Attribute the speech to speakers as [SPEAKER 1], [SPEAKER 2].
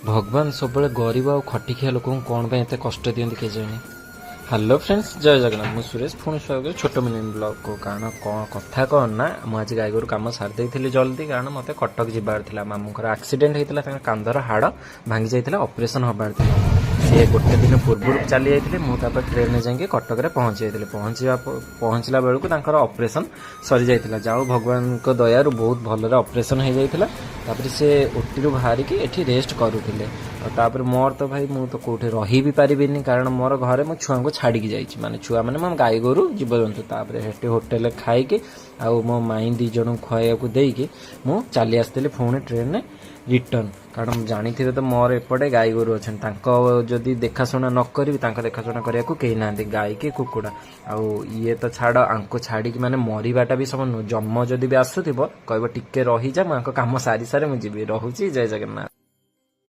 [SPEAKER 1] भगवान सब गरीब आ खटिखिया लोक कौन एत कष्ट दिखते केजाणी। हेलो फ्रेंड्स, जय जगन्नाथ। मुझे सुरेश पुणी स्वागत छोट मिनी ब्लॉग को। कारण कौन कथा कौन ना मुझे गाई गोरु कम सारी थी जल्दी, कारण मत कटक जबार था। मामूर एक्सीडेंट होता, कांधर हाड़ भांगी जाता, ऑपरेशन हबार था। सी गोटे दिन पूर्व चली जाते, मुझे ट्रेन में जाकि कटक पहुंची जाती। पहुंचला बेलू ऑपरेशन सरी जाता। जाओ भगवान को दयारू बहुत भल ऑपरेशन हो जाता। से ओटी रू बाहर की एठी रेस्ट करुले। तापर मोर तो भाई मु तो कौटे रही भी पारिनी, कारण मोर घरे मो छुआ को छाड़ी जाइए, माने छुआ मैंने मो गाई गोरु जीवजंतु। तापर हेटी होटेल खाई आउ मो माई दी जन खुआ को देकी मु चली आसती पुणी ट्रेन में रिटर्न। कारण जानी थे तो मोर एपटे गाई गोरु अच्छा, जदि देखाशुना न करी देखाशुना करने को कही ना, गाई के कुकुड़ा आउ ये तो छाड़ आंको छाड़ी माने मरवाटा भी सब नुह। जम जदि भी आसुव कह टिके रही जा, मुझे कम सारी सारे मुझे रोचे। जय जगन्नाथ।